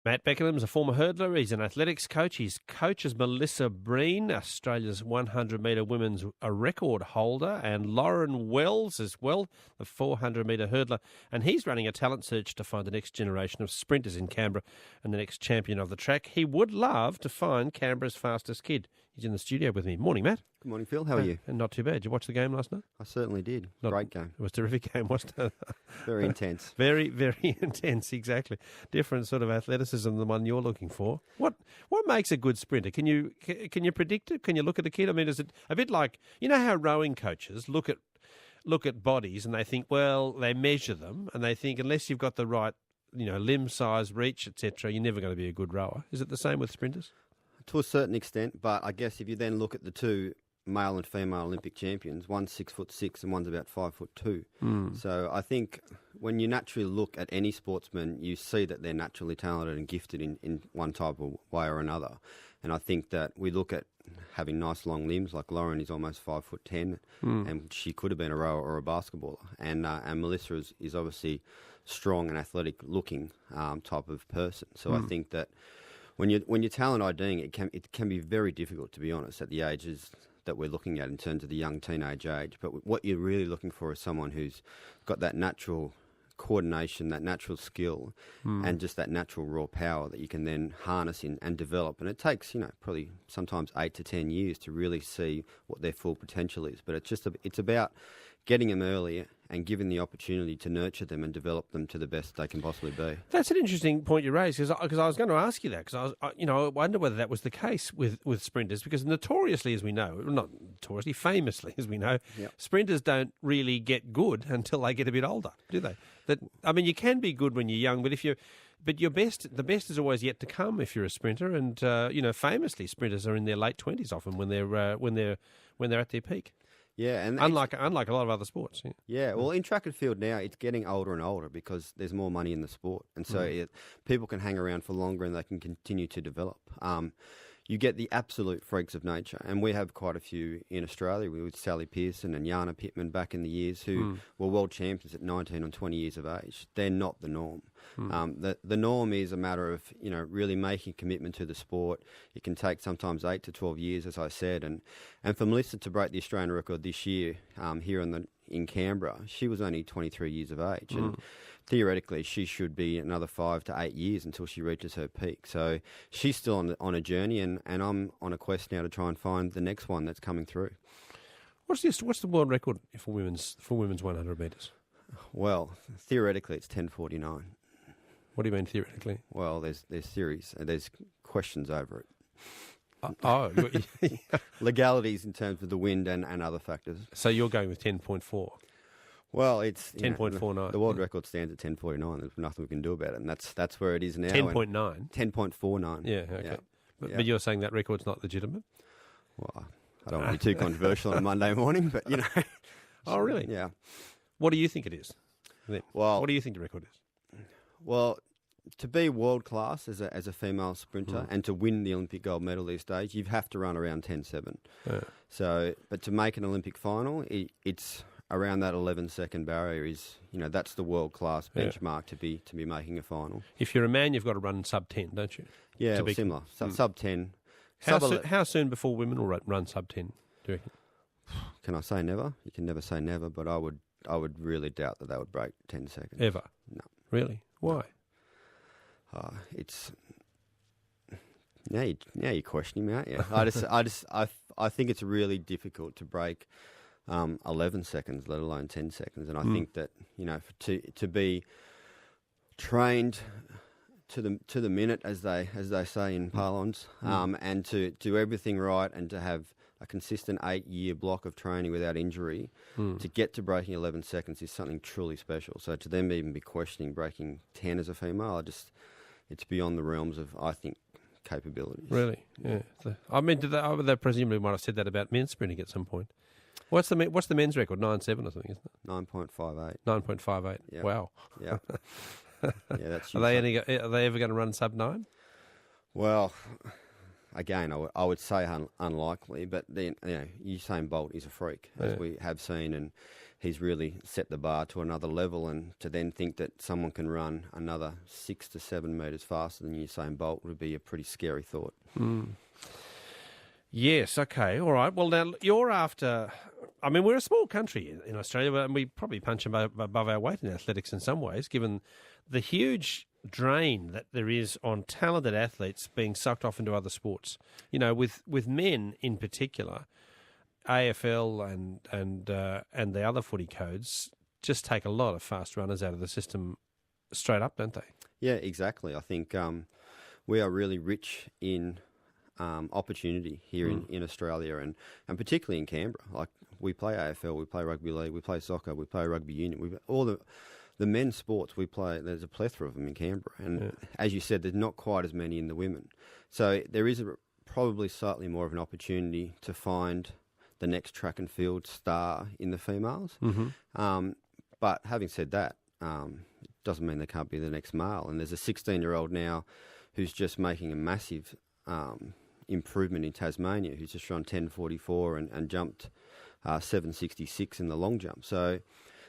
Matt Beckenham is a former hurdler. He's an athletics coach. His coach is Melissa Breen, Australia's 100-metre women's record holder, and Lauren Wells as well, the 400-metre hurdler. And he's running a talent search to find the next generation of sprinters in Canberra and the next champion of the track. He would love to find Canberra's fastest kid. He's in the studio with me. Morning, Matt. Good morning, Phil. How are you? And not too bad. Did you watch the game last night? I certainly did. Great game. It was a terrific game, wasn't it? Very intense. Very, very intense, exactly. Different sort of athleticism than the one you're looking for. What makes a good sprinter? Can you predict it? Can you look at a kid? I mean, is it a bit like, you know how rowing coaches look at bodies and they think, well, they measure them and they think unless you've got the right, limb size, reach, etc., you're never going to be a good rower. Is it the same with sprinters? To a certain extent, but I guess if you then look at the two male and female Olympic champions, one's 6'6" and one's about 5'2". So I think when you naturally look at any sportsman, you see that they're naturally talented and gifted in one type of way or another. And I think that we look at having nice long limbs, like Lauren is almost 5'10", and she could have been a rower or a basketballer. And Melissa is obviously strong and athletic looking type of person. So I think that when you're talent IDing, it can be very difficult, to be honest, at the ages that we're looking at in terms of the young teenage age. But what you're really looking for is someone who's got that natural coordination, that natural skill, and just that natural raw power that you can then harness in and develop. And it takes, probably sometimes 8 to 10 years to really see what their full potential is. But it's about getting them early and giving the opportunity to nurture them and develop them to the best they can possibly be. That's an interesting point you raised, because I was going to ask you that, because I wonder whether that was the case with sprinters, because notoriously, as we know, not notoriously, famously, as we know, sprinters don't really get good until they get a bit older, do they? You can be good when you're young, but the best is always yet to come if you're a sprinter, and famously, sprinters are in their late 20s often when they're at their peak. Yeah, and unlike a lot of other sports. Yeah, well, in track and field now, it's getting older and older because there's more money in the sport, and so people can hang around for longer and they can continue to develop. You get the absolute freaks of nature, and we have quite a few in Australia with Sally Pearson and Jana Pittman back in the years who were world champions at 19 and 20 years of age. They're not the norm. The norm is a matter of really making commitment to the sport. It can take sometimes 8 to 12 years, as I said, and for Melissa to break the Australian record this year here in Canberra, she was only 23 years of age, and theoretically she should be another 5 to 8 years until she reaches her peak. So she's still on a journey, and I'm on a quest now to try and find the next one that's coming through. What's the world record for women's 100 metres? Well, theoretically it's 10:49. What do you mean theoretically? Well, there's theories, there's questions over it. Legalities in terms of the wind and other factors. So you're going with 10.4? Well, it's 10.49. The world record stands at 10:49. There's nothing we can do about it, and that's where it is now. 10.9. 10.49. Yeah. Okay. Yeah. But you're saying that record's not legitimate? Well, I don't want to be too controversial on a Monday morning, but Oh, really? Yeah. What do you think it is? Well, what do you think the record is? Well, to be world class as a female sprinter and to win the Olympic gold medal these days, you have to run around 10:7. Yeah. So, but to make an Olympic final, it's around that 11-second barrier. That's the world class benchmark to be making a final. If you're a man, you've got to run sub 10, don't you? Yeah, similar. Sub 10. How soon before women will run sub 10? Do you reckon? Can I say never? You can never say never, but I would really doubt that they would break 10 seconds. Ever? No. Really? Why? It's now you're questioning me, aren't you? I think it's really difficult to break 11 seconds, let alone 10 seconds, and I think that to be trained to the minute, as they say in parlance, and to do everything right and to have a consistent 8-year block of training without injury to get to breaking 11 seconds is something truly special. So to them even be questioning breaking 10 as a female, it's beyond the realms of, I think, capabilities. Really? Yeah. They presumably might have said that about men's sprinting at some point. What's the men's record? 9.7 or something, isn't it? 9.58. 9.58. Yeah. Wow. Yeah. Yeah, that's. Are they ever going to run sub 9? Well, again, I would say unlikely, but then Usain Bolt is a freak, as we have seen, and he's really set the bar to another level, and to then think that someone can run another 6 to 7 metres faster than Usain Bolt would be a pretty scary thought. Yes, okay, all right. Well, now, you're after... I mean, we're a small country in Australia, but we probably punch above our weight in athletics in some ways, given the huge drain that there is on talented athletes being sucked off into other sports. You know, with men in particular, AFL and the other footy codes just take a lot of fast runners out of the system straight up, don't they? Yeah, exactly. I think we are really rich in opportunity here in Australia and particularly in Canberra. Like, we play AFL, we play rugby league, we play soccer, we play rugby union. All the men's sports we play, there's a plethora of them in Canberra. And as you said, there's not quite as many in the women. So there is probably slightly more of an opportunity to find the next track and field star in the females. But having said that, it doesn't mean they can't be the next male. And there's a 16-year-old now who's just making a massive improvement in Tasmania, who's just run 10.44 and jumped 7.66 in the long jump. So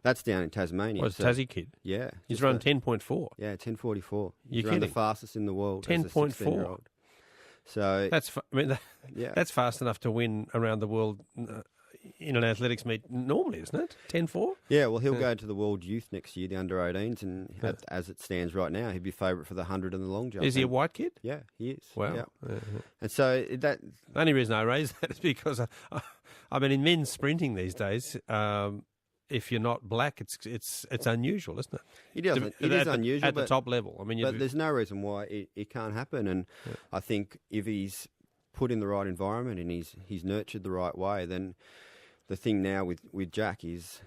that's down in Tasmania. Well, it's a Tassie kid. Yeah. He's run 10.4. Yeah, 10.44. He's run the fastest in the world 10.4. as a 16-year-old. So that's fast enough to win around the world in an athletics meet normally, isn't it? 10.4? Yeah, well, he'll go to the World Youth next year, the under-18s, and as it stands right now, he'd be favourite for the 100 and the long jump. Is he a white kid? Yeah, he is. Wow. Yeah. And so that... The only reason I raise that is because, I mean, in men's sprinting these days, if you're not black, it's unusual, isn't it? It is unusual. At the top level. I mean, but there's no reason why it can't happen. And I think if he's put in the right environment and he's nurtured the right way, then the thing now with Jack is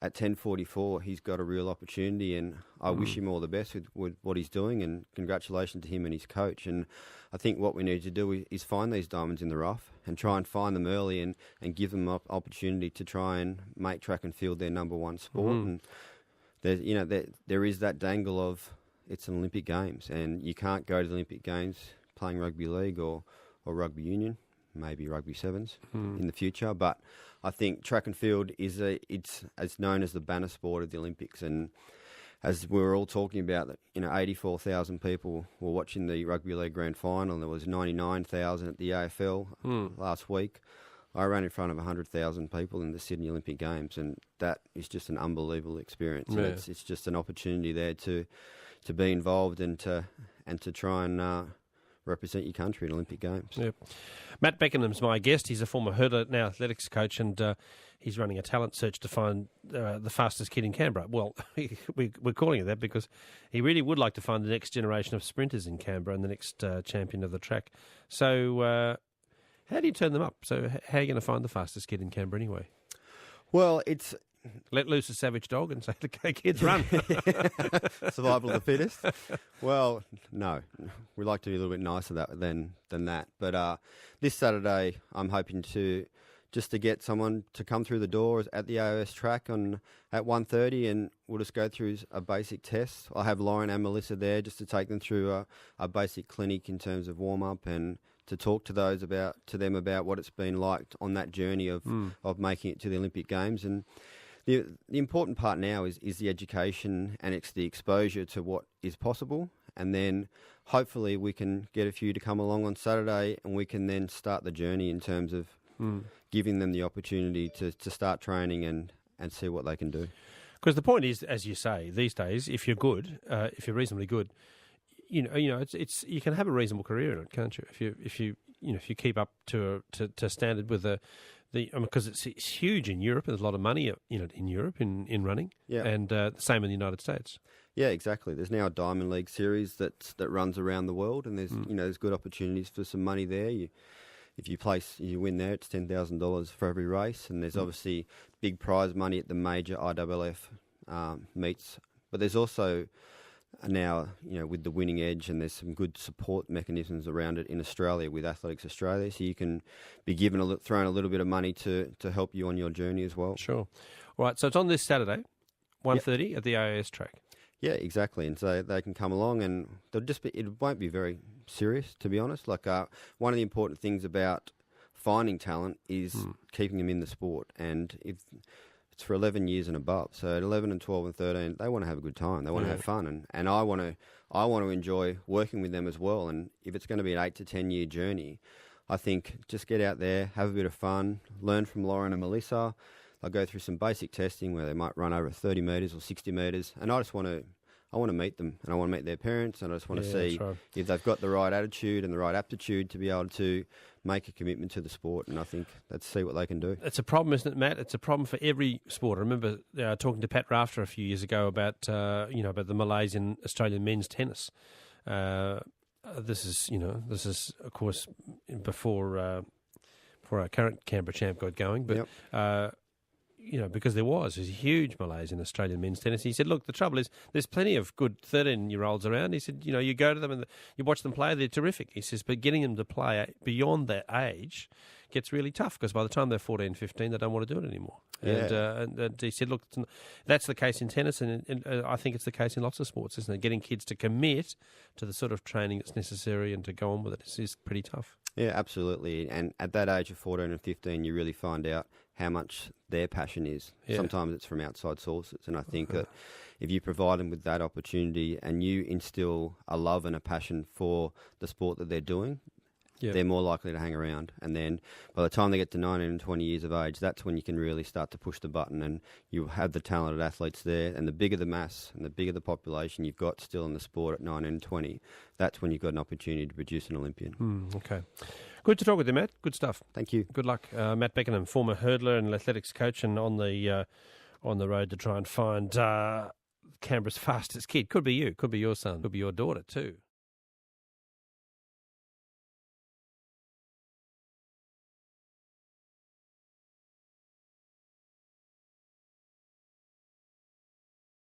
at 10.44, he's got a real opportunity, and I wish him all the best with what he's doing, and congratulations to him and his coach. And I think what we need to do is find these diamonds in the rough and try and find them early and give them opportunity to try and make track and field their number one sport. And there is that dangle of it's an Olympic Games, and you can't go to the Olympic Games playing rugby league or rugby union, maybe rugby sevens in the future. But I think track and field it's known as the banner sport of the Olympics, and as we were all talking about, that 84,000 people were watching the rugby league grand final, and there was 99,000 at the AFL last week. I ran in front of 100,000 people in the Sydney Olympic Games, and that is just an unbelievable experience. Yeah. It's just an opportunity there to be involved and to try and represent your country in Olympic Games. Yep. Matt Beckenham's my guest. He's a former hurdler, now athletics coach, and he's running a talent search to find the fastest kid in Canberra. Well, we're calling it that because he really would like to find the next generation of sprinters in Canberra and the next champion of the track. So how do you turn them up? So how are you going to find the fastest kid in Canberra anyway? Well, it's... Let loose a savage dog and say, okay, kids, run. Survival of the fittest? Well, no. We like to be a little bit nicer than that. But this Saturday, I'm hoping to get someone to come through the doors at the AOS track at 1:30, and we'll just go through a basic test. I'll have Lauren and Melissa there just to take them through a basic clinic in terms of warm-up and to talk to them about what it's been like on that journey of making it to the Olympic Games. And the important part now is the education, and it's the exposure to what is possible. And then hopefully we can get a few to come along on Saturday, and we can then start the journey in terms of giving them the opportunity to start training and see what they can do. Because the point is, as you say, these days, if you're good, if you're reasonably good, it's you can have a reasonable career in it, can't you? If you keep up to standard with because it's huge in Europe. There's a lot of money in Europe in running, and the same in the United States. Yeah, exactly. There's now a Diamond League series that runs around the world, and there's good opportunities for some money there. If you win there, it's $10,000 for every race, and there's obviously big prize money at the major IAAF meets. But there's also now, with the Winning Edge, and there's some good support mechanisms around it in Australia with Athletics Australia, so you can be thrown a little bit of money to help you on your journey as well. Sure. All right, so it's on this Saturday, 1:30 at the AIS track. Yeah, exactly, and so they can come along, and it won't be very serious, to be honest. Like one of the important things about finding talent is keeping them in the sport, and It's for 11 years and above. So at 11 and 12 and 13, they want to have a good time. They want to have fun. And I want to enjoy working with them as well. And if it's going to be an 8 to 10 year journey, I think just get out there, have a bit of fun, learn from Lauren and Melissa. They'll go through some basic testing where they might run over 30 metres or 60 metres. And I want to meet them, and I want to meet their parents, and I just want to see if they've got the right attitude and the right aptitude to be able to make a commitment to the sport. And I think let's see what they can do. It's a problem, isn't it, Matt? It's a problem for every sport. I remember talking to Pat Rafter a few years ago about about the malaise in Australian men's tennis. This is of course before our current Canberra champ got going, but. Yep. Because there was a huge malaise in Australian men's tennis. He said, look, the trouble is there's plenty of good 13-year-olds around. He said, you go to them and you watch them play, they're terrific. He says, but getting them to play beyond that age gets really tough because by the time they're 14, 15, they don't want to do it anymore. Yeah. And he said, look, that's the case in tennis, and I think it's the case in lots of sports, isn't it? Getting kids to commit to the sort of training that's necessary and to go on with it is pretty tough. Yeah, absolutely. And at that age of 14 and 15, you really find out how much their passion is. Yeah. Sometimes it's from outside sources. And I think that if you provide them with that opportunity and you instill a love and a passion for the sport that they're doing, they're more likely to hang around. And then by the time they get to 19 and 20 years of age, that's when you can really start to push the button and you have the talented athletes there. And the bigger the mass and the bigger the population you've got still in the sport at 19 and 20, that's when you've got an opportunity to produce an Olympian. Okay. Good to talk with you, Matt. Good stuff. Thank you. Good luck. Matt Beckenham, former hurdler and athletics coach, and on the road to try and find Canberra's fastest kid. Could be you. Could be your son. Could be your daughter too.